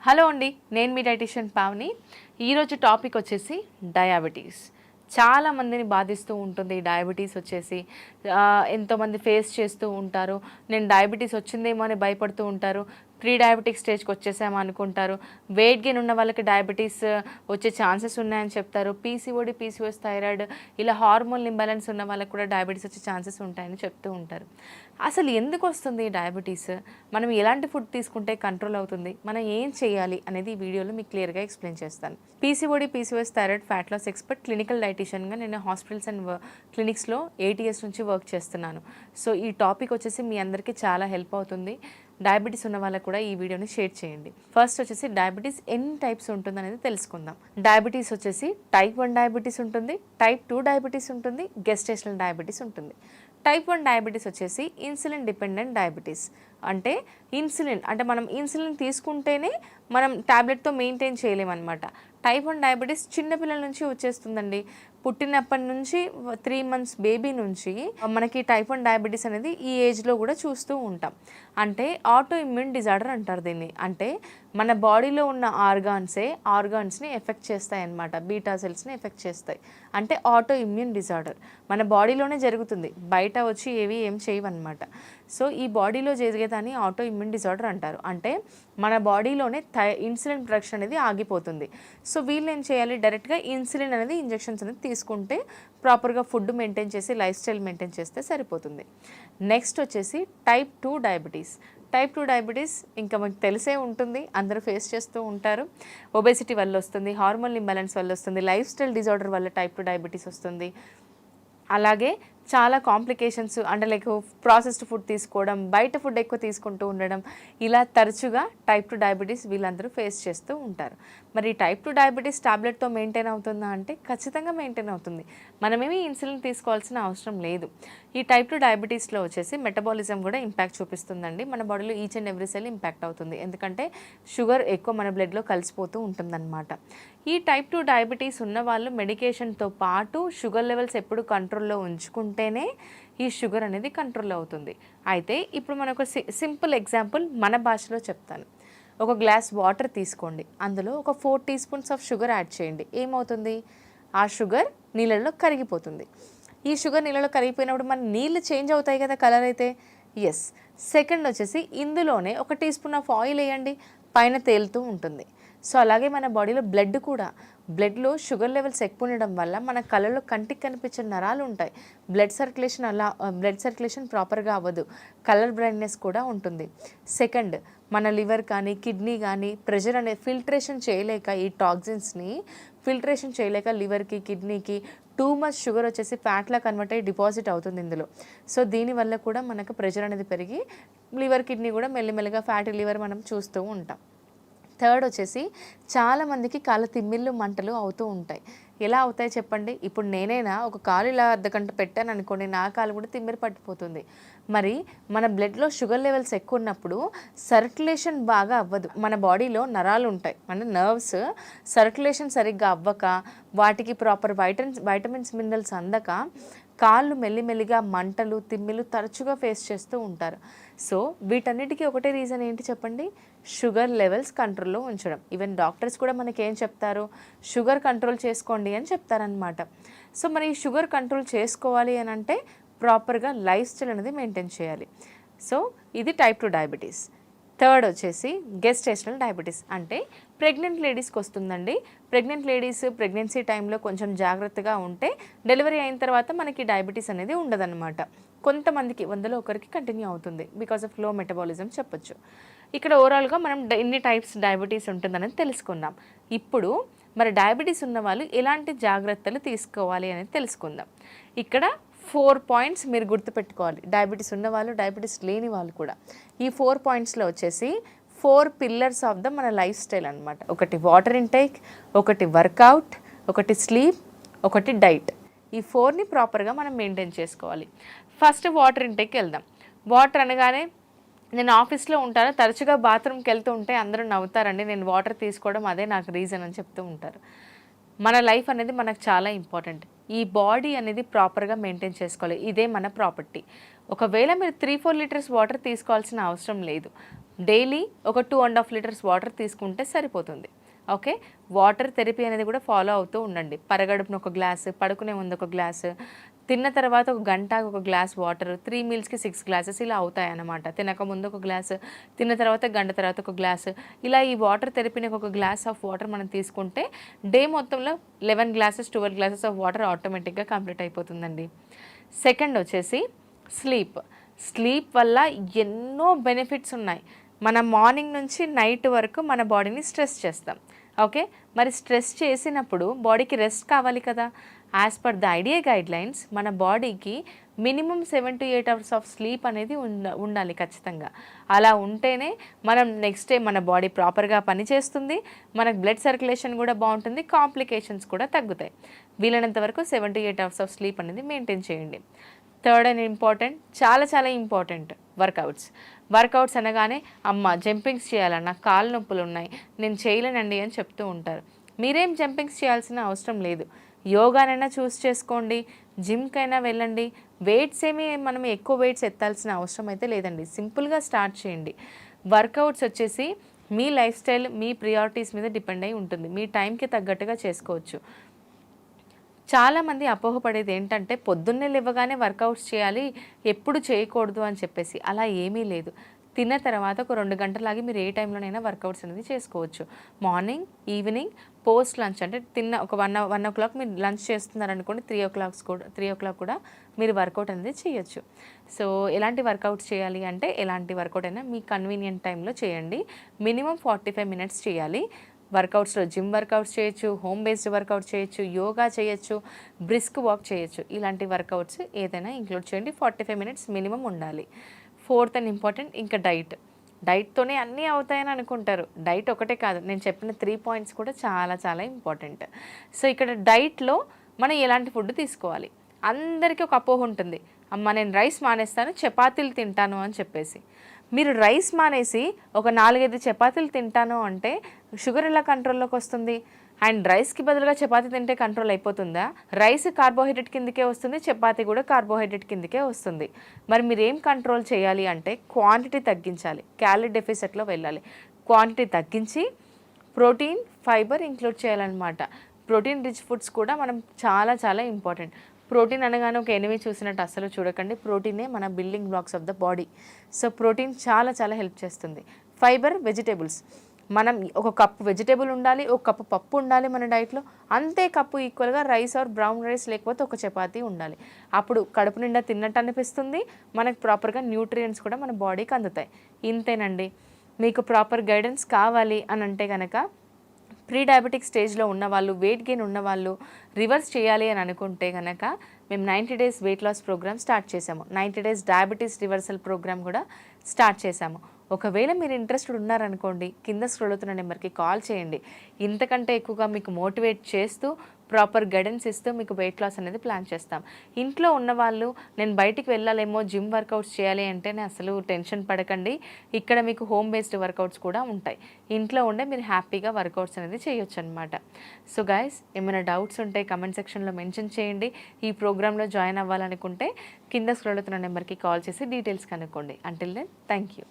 Hello అండి, నేను మీ dietitian Pavani. ఈరోజు టాపిక్ వచ్చేసి డయాబెటీస్. చాలామందిని బాధిస్తూ ఉంటుంది డయాబెటీస్ వచ్చేసి. ఎంతోమంది ఫేస్ చేస్తూ ఉంటారు. నేను డయాబెటీస్ వచ్చిందేమో అని భయపడుతూ ఉంటారు. ప్రీ డయాబెటిక్ స్టేజ్కి వచ్చేసామో అనుకుంటారు. వెయిట్ గెయిన్ ఉన్న వాళ్ళకి డయాబెటీస్ వచ్చే ఛాన్సెస్ ఉన్నాయని చెప్తారు. పీసీఓడి, పీసీఓఎస్, థైరాయిడ్ ఇలా హార్మోన్ ఇంబ్యాలెన్స్ ఉన్న వాళ్ళకి కూడా డయాబెటీస్ వచ్చే ఛాన్సెస్ ఉంటాయని చెప్తూ ఉంటారు. అసలు ఎందుకు వస్తుంది డయాబెటీస్? మనం ఎలాంటి ఫుడ్ తీసుకుంటే కంట్రోల్ అవుతుంది? మనం ఏం చేయాలి అనేది ఈ వీడియోలో మీకు క్లియర్గా ఎక్స్ప్లెయిన్ చేస్తాను. PCOD, PCOS, thyroid, fat loss expert, clinical డైటీషియన్గా నేను హాస్పిటల్స్ అండ్ క్లినిక్స్లో 8 years నుంచి వర్క్ చేస్తున్నాను. సో ఈ టాపిక్ వచ్చేసి మీ అందరికీ చాలా హెల్ప్ అవుతుంది. డయాబెటీస్ ఉన్న వాళ్ళకు కూడా ఈ వీడియోని షేర్ చేయండి. ఫస్ట్ వచ్చేసి డయాబెటీస్ ఎన్ని టైప్స్ ఉంటుంది అనేది తెలుసుకుందాం. డయాబెటీస్ వచ్చేసి టైప్ 1 డయాబెటీస్ ఉంటుంది, టైప్ 2 డయాబెటీస్ ఉంటుంది, గెస్టేషనల్ డయాబెటీస్ ఉంటుంది. టైప్ 1 డయాబెటీస్ వచ్చేసి ఇన్సులిన్ డిపెండెంట్ డయాబెటీస్. అంటే ఇన్సులిన్ అంటే మనం ఇన్సులిన్ తీసుకుంటేనే మనం ట్యాబ్లెట్తో మెయింటైన్ చేయలేమన్నమాట. టైప్ 1 డయాబెటీస్ చిన్నపిల్లల నుంచి వచ్చేస్తుందండి. పుట్టినప్పటి నుంచి 3 months బేబీ నుంచి మనకి టైప్ 1 డయాబెటీస్ అనేది ఈ ఏజ్లో కూడా చూస్తూ ఉంటాం. అంటే ఆటో ఇమ్యూన్ డిజార్డర్ అంటారు దీన్ని. అంటే మన బాడీలో ఉన్న ఆర్గాన్స్ని ఎఫెక్ట్ చేస్తాయి అన్నమాట. బీటా సెల్స్ని ఎఫెక్ట్ చేస్తాయి. అంటే ఆటో ఇమ్యూన్ డిజార్డర్ మన బాడీలోనే జరుగుతుంది, బయట వచ్చి ఏం చేయవన్నమాట. సో ఈ బాడీలో జరిగేదాన్ని ఆటో ఇమ్యూన్ డిజార్డర్ అంటారు. అంటే మన బాడీలోనే ఇన్సులిన్ ప్రొడక్షన్ అనేది ఆగిపోతుంది. సో వీళ్ళు ఏం చేయాలి, డైరెక్ట్గా ఇన్సులిన్ అనేది ఇంజెక్షన్స్ అనేది తీసుకుంటే ప్రాపర్గా ఫుడ్ మెయింటైన్ చేసి లైఫ్ స్టైల్ మెయింటైన్ చేస్తే సరిపోతుంది. నెక్స్ట్ వచ్చేసి టైప్ 2 డయాబెటీస్. టైప్ 2 డయాబెటీస్ ఇంకా మీకు తెలిసే ఉంటుంది, అందరూ ఫేస్ చేస్తూ ఉంటారు. ఒబేసిటీ వల్ల వస్తుంది, హార్మోన్ ఇంబ్యాలెన్స్ వల్ల వస్తుంది, లైఫ్ స్టైల్ డిజార్డర్ వల్ల టైప్ 2 డయాబెటీస్ వస్తుంది. అలాగే చాలా కాంప్లికేషన్స్ అంటే లైక్ ప్రాసెస్డ్ ఫుడ్ తీసుకోవడం, బయట ఫుడ్ ఎక్కువ తీసుకుంటూ ఉండడం, ఇలా తరచుగా టైప్ 2 డయాబెటీస్ వీళ్ళందరూ ఫేస్ చేస్తూ ఉంటారు. మరి టైప్ 2 డయాబెటీస్ టాబ్లెట్తో మెయింటైన్ అవుతుందా అంటే ఖచ్చితంగా మెయింటైన్ అవుతుంది. మనమేమీ ఇన్సులిన్ తీసుకోవాల్సిన అవసరం లేదు. ఈ టైప్ 2 డయాబెటీస్లో వచ్చేసి మెటబాలిజం కూడా ఇంపాక్ట్ చూపిస్తుందండి. మన బాడీలో each and every cell impact అవుతుంది. ఎందుకంటే షుగర్ ఎక్కువ మన బ్లడ్లో కలిసిపోతూ ఉంటుందన్నమాట. ఈ టైప్ 2 డయాబెటీస్ ఉన్న వాళ్ళు మెడికేషన్తో పాటు షుగర్ లెవెల్స్ ఎప్పుడు కంట్రోల్లో ఉంచుకుంటేనే ఈ షుగర్ అనేది కంట్రోల్ అవుతుంది. అయితే ఇప్పుడు మనం ఒక సింపుల్ ఎగ్జాంపుల్ మన భాషలో చెప్తాను. ఒక గ్లాస్ వాటర్ తీసుకోండి, అందులో ఒక 4 teaspoons ఆఫ్ షుగర్ యాడ్ చేయండి. ఏమవుతుంది, ఆ షుగర్ నీళ్ళల్లో కరిగిపోతుంది. ఈ షుగర్ నీళ్ళలో కరిగిపోయినప్పుడు మన నీళ్ళు చేంజ్ అవుతాయి కదా కలర్ అయితే. ఎస్. సెకండ్ వచ్చేసి ఇందులోనే ఒక టీస్పూన్ ఆఫ్ ఆయిల్ వేయండి, పైన తేలుతూ ఉంటుంది. సో అలాగే మన బాడీలో బ్లడ్లో షుగర్ లెవెల్స్ ఎక్కువ ఉండడం వల్ల మన కళ్ళలో కంటికి కనిపించే నరాలు ఉంటాయి. బ్లడ్ సర్క్యులేషన్ ప్రాపర్గా అవ్వదు, కలర్ బ్లైండ్నెస్ కూడా ఉంటుంది. సెకండ్, మన లివర్ కానీ కిడ్నీ కానీ ప్రెషర్ అనే ఫిల్టరేషన్ చేయలేక ఈ టాక్సిన్స్ని ఫిల్టరేషన్ చేయలేక లివర్కి కిడ్నీకి టూ మచ్ షుగర్ వచ్చేసి ఫ్యాట్లా కన్వర్ట్ అయ్యి డిపాజిట్ అవుతుంది ఇందులో. సో దీనివల్ల కూడా మనకు ప్రెషర్ అనేది పెరిగి లివర్ కిడ్నీ కూడా మెల్లిమెల్లిగా ఫ్యాటీ లివర్ మనం చూస్తూ ఉంటాం. థర్డ్ వచ్చేసి చాలామందికి కాళ్ళ తిమ్మిళ్ళు మంటలు అవుతూ ఉంటాయి. ఎలా అవుతాయి చెప్పండి? ఇప్పుడు నేనైనా ఒక కాలు ఇలా అర్ధగంట పెట్టాను అనుకోండి, నా కాలు కూడా తిమ్మిరి పట్టిపోతుంది. మరి మన బ్లడ్లో షుగర్ లెవెల్స్ ఎక్కువ ఉన్నప్పుడు సర్క్యులేషన్ బాగా అవ్వదు. మన బాడీలో నరాలు ఉంటాయి, అంటే నర్వ్స్ సర్క్యులేషన్ సరిగ్గా అవ్వక వాటికి ప్రాపర్ వైటమిన్స్ మినరల్స్ అందక కాళ్ళు మెల్లిమెల్లిగా మంటలు తిమ్మిలు తరచుగా ఫేస్ చేస్తూ ఉంటారు. సో వీటన్నిటికీ ఒకటే రీజన్ ఏంటి చెప్పండి? షుగర్ లెవెల్స్ కంట్రోల్లో ఉంచడం. ఈవెన్ డాక్టర్స్ కూడా మనకేం చెప్తారు, షుగర్ కంట్రోల్ చేసుకోండి అని చెప్తారనమాట. సో మరి ఈ షుగర్ కంట్రోల్ చేసుకోవాలి అని అంటే ప్రాపర్గా లైఫ్ స్టైల్ అనేది మెయింటైన్ చేయాలి. సో ఇది టైప్ 2 డయాబెటీస్. థర్డ్ వచ్చేసి గెస్టేషనల్ డయాబెటీస్. అంటే ప్రెగ్నెంట్ లేడీస్కి వస్తుందండి. ప్రెగ్నెంట్ లేడీస్ ప్రెగ్నెన్సీ టైంలో కొంచెం జాగ్రత్తగా ఉంటే డెలివరీ అయిన తర్వాత మనకి డయాబెటీస్ అనేది ఉండదన్నమాట. కొంతమందికి 100లో ఒకరికి కంటిన్యూ అవుతుంది బికాస్ ఆఫ్ లో మెటబాలిజం చెప్పొచ్చు. ఇక్కడ ఓవరాల్గా మనం ఎన్ని టైప్స్ డయాబెటీస్ ఉంటుందనేది తెలుసుకుందాం. ఇప్పుడు మరి డయాబెటీస్ ఉన్న వాళ్ళు ఎలాంటి జాగ్రత్తలు తీసుకోవాలి అనేది తెలుసుకుందాం. ఇక్కడ 4 points మీరు గుర్తుపెట్టుకోవాలి, డయాబెటీస్ ఉన్నవాళ్ళు డయాబెటీస్ లేని వాళ్ళు కూడా. ఈ 4 pointsలో వచ్చేసి 4 pillars ఆఫ్ ద మన లైఫ్ స్టైల్ అనమాట. ఒకటి వాటర్ ఇంటేక్, ఒకటి వర్కౌట్, ఒకటి స్లీప్, ఒకటి డైట్. ఈ 4ని ప్రాపర్గా మనం మెయింటైన్ చేసుకోవాలి. ఫస్ట్ వాటర్ ఇంటేక్కి వెళ్దాం. వాటర్ అనగానే నేను ఆఫీస్లో ఉంటాను, తరచుగా బాత్రూమ్కి వెళ్తూ ఉంటే అందరూ నవ్వుతారండి, నేను వాటర్ తీసుకోవడం అదే నాకు రీజన్ అని చెప్తూ ఉంటారు. మన లైఫ్ అనేది మనకు చాలా ఇంపార్టెంట్. ఈ బాడీ అనేది ప్రాపర్గా మెయింటైన్ చేసుకోవాలి, ఇదే మన ప్రాపర్టీ. ఒకవేళ మీరు 3-4 లీటర్స్ వాటర్ తీసుకోవాల్సిన అవసరం లేదు. డైలీ ఒక 2.5 లీటర్స్ వాటర్ తీసుకుంటే సరిపోతుంది. ఓకే, వాటర్ థెరపీ అనేది కూడా ఫాలో అవుతూ ఉండండి. పరగడుపున ఒక గ్లాసు, పడుకునే ముందు ఒక గ్లాసు, తిన్న తర్వాత ఒక గంట ఒక గ్లాస్ వాటర్, 3 మీల్స్కి 6 గ్లాసెస్ ఇలా అవుతాయన్నమాట. తినక ముందు ఒక గ్లాసు, తిన్న తర్వాత గంట తర్వాత ఒక గ్లాసు, ఇలా ఈ వాటర్ థెరపీని ఒక గ్లాస్ ఆఫ్ వాటర్ మనం తీసుకుంటే డే మొత్తంలో 11 గ్లాసెస్ 12 గ్లాసెస్ ఆఫ్ వాటర్ ఆటోమేటిక్గా కంప్లీట్ అయిపోతుందండి. సెకండ్ వచ్చేసి స్లీప్ వల్ల ఎన్నో బెనిఫిట్స్ ఉన్నాయి. మన మార్నింగ్ నుంచి నైట్ వరకు మన బాడీని స్ట్రెస్ చేస్తాం. ఓకే, మరి స్ట్రెస్ చేసినప్పుడు బాడీకి రెస్ట్ కావాలి కదా. As per the idea guidelines మన బాడీకి minimum 7 to 8 hours of sleep అనేది ఉండాలి ఖచ్చితంగా. అలా ఉంటేనే మనం నెక్స్ట్ డే మన బాడీ ప్రాపర్గా పనిచేస్తుంది, మనకు బ్లడ్ సర్క్యులేషన్ కూడా బాగుంటుంది, కాంప్లికేషన్స్ కూడా తగ్గుతాయి. వీలైనంత వరకు 7 to 8 అవర్స్ ఆఫ్ స్లీప్ అనేది మెయింటైన్ చేయండి. థర్డ్ అండ్ ఇంపార్టెంట్, చాలా ఇంపార్టెంట్, వర్కౌట్స్ అనగానే అమ్మ జంపింగ్స్ చేయాలన్న కాళ్ళు నొప్పులు ఉన్నాయి, నేను చేయలేనండి అని చెప్తూ ఉంటారు. మీరేం జంపింగ్స్ చేయాల్సిన అవసరం లేదు. యోగానైనా చూస్ చేసుకోండి, జిమ్కైనా వెళ్ళండి. వెయిట్స్ మనం ఎక్కువ వెయిట్స్ ఎత్తాల్సిన అవసరం అయితే లేదండి. సింపుల్గా స్టార్ట్ చేయండి. వర్కౌట్స్ వచ్చేసి మీ లైఫ్ స్టైల్, మీ ప్రియారిటీస్ మీద డిపెండ్ అయి ఉంటుంది. మీ టైంకి తగ్గట్టుగా చేసుకోవచ్చు. చాలామంది అపోహపడేది ఏంటంటే పొద్దున్నే లేవగానే వర్కౌట్స్ చేయాలి, ఎప్పుడు చేయకూడదు అని చెప్పేసి. అలా ఏమీ లేదు. తిన్న తర్వాత ఒక 2 గంటలాగి మీరు ఏ టైంలోనైనా వర్కౌట్స్ అనేది చేసుకోవచ్చు. మార్నింగ్, ఈవినింగ్, పోస్ట్ లంచ్ అంటే తిన్న ఒక 1 o'clock మీరు లంచ్ చేస్తున్నారనుకోండి, 3 o'clock కూడా మీరు వర్కౌట్ అనేది చేయొచ్చు. సో ఎలాంటి వర్కౌట్స్ చేయాలి అంటే ఎలాంటి వర్కౌట్ అయినా మీ కన్వీనియంట్ టైంలో చేయండి. మినిమం 45 minutes చేయాలి. వర్కౌట్స్లో జిమ్ వర్కౌట్స్ చేయొచ్చు, హోమ్ బేస్డ్ వర్కౌట్స్ చేయొచ్చు, యోగా చేయొచ్చు, బ్రిస్క్ వాక్ చేయొచ్చు. ఇలాంటి వర్కౌట్స్ ఏదైనా ఇంక్లూడ్ చేయండి. 45 minutes మినిమం ఉండాలి. ఫోర్త్ అండ్ ఇంపార్టెంట్, ఇంకా డైట్తోనే అన్నీ అవుతాయని అనుకుంటారు. డైట్ ఒకటే కాదు, నేను చెప్పిన 3 points కూడా చాలా ఇంపార్టెంట్. సో ఇక్కడ డైట్లో మనం ఎలాంటి ఫుడ్ తీసుకోవాలి. అందరికీ ఒక అపోహ ఉంటుంది, అమ్మ నేను రైస్ మానేస్తాను, చపాతీలు తింటాను అని చెప్పేసి. మీరు రైస్ మానేసి ఒక 4-5 చపాతీలు తింటాను అంటే షుగర్ ఎలా కంట్రోల్లోకి వస్తుంది? అండ్ రైస్కి బదులుగా చపాతీ తింటే కంట్రోల్ అయిపోతుందా? రైస్ కార్బోహైడ్రేట్ కిందకే వస్తుంది, చపాతీ కూడా కార్బోహైడ్రేట్ కిందకే వస్తుంది. మరి మీరు ఏం కంట్రోల్ చేయాలి అంటే క్వాంటిటీ తగ్గించాలి, క్యాలరీ డెఫిసిట్లో వెళ్ళాలి. క్వాంటిటీ తగ్గించి ప్రోటీన్, ఫైబర్ ఇంక్లూడ్ చేయాలన్నమాట. ప్రోటీన్ రిచ్ ఫుడ్స్ కూడా మనం చాలా ఇంపార్టెంట్. ప్రోటీన్ అనగానే ఒక ఎనిమి చూసినట్టు అస్సలు చూడకండి. ప్రోటీనే మన building blocks of the body. So protein చాలా హెల్ప్ చేస్తుంది. ఫైబర్, వెజిటేబుల్స్, మనం ఒక కప్పు వెజిటేబుల్ ఉండాలి, ఒక కప్పు పప్పు ఉండాలి మన డైట్లో. అంతే కప్పు ఈక్వల్గా రైస్ ఆర్ బ్రౌన్ రైస్ లేకపోతే ఒక చపాతీ ఉండాలి. అప్పుడు కడుపు నిండా తిన్నట్టు అనిపిస్తుంది, మనకు ప్రాపర్గా న్యూట్రియంట్స్ కూడా మన బాడీకి అందుతాయి. ఇంతేనండి. మీకు ప్రాపర్ గైడెన్స్ కావాలి అని అంటే కనుక ప్రీ డయాబెటిక్ స్టేజ్లో ఉన్నవాళ్ళు, వెయిట్ గెయిన్ ఉన్నవాళ్ళు, రివర్స్ చేయాలి అని అనుకుంటే కనుక మేము 90 days weight loss program start చేసాము. 90 days డయాబెటీస్ రివర్సల్ ప్రోగ్రామ్ కూడా స్టార్ట్ చేశాము. ఒకవేళ మీరు ఇంట్రెస్టెడ్ ఉన్నారనుకోండి, కింద స్క్రోల్ అవుతున్న నెంబర్కి కాల్ చేయండి. ఇంతకంటే ఎక్కువగా మీకు మోటివేట్ చేస్తూ ప్రాపర్ గైడెన్స్ ఇస్తూ మీకు వెయిట్ లాస్ అనేది ప్లాన్ చేస్తాం. ఇంట్లో ఉన్నవాళ్ళు నేను బయటికి వెళ్ళాలేమో, జిమ్ వర్కౌట్స్ చేయాలి అంటేనే అసలు టెన్షన్ పడకండి. ఇక్కడ మీకు హోమ్ బేస్డ్ వర్కౌట్స్ కూడా ఉంటాయి. ఇంట్లో ఉండే మీరు హ్యాపీగా వర్కౌట్స్ అనేది చేయొచ్చు అనమాట. సో గైస్, ఏమైనా డౌట్స్ ఉంటే కమెంట్ సెక్షన్లో మెన్షన్ చేయండి. ఈ ప్రోగ్రాంలో జాయిన్ అవ్వాలనుకుంటే కింద స్క్రోల్ అవుతున్న నెంబర్కి కాల్ చేసి డీటెయిల్స్ కనుక్కోండి. Until then, thank you.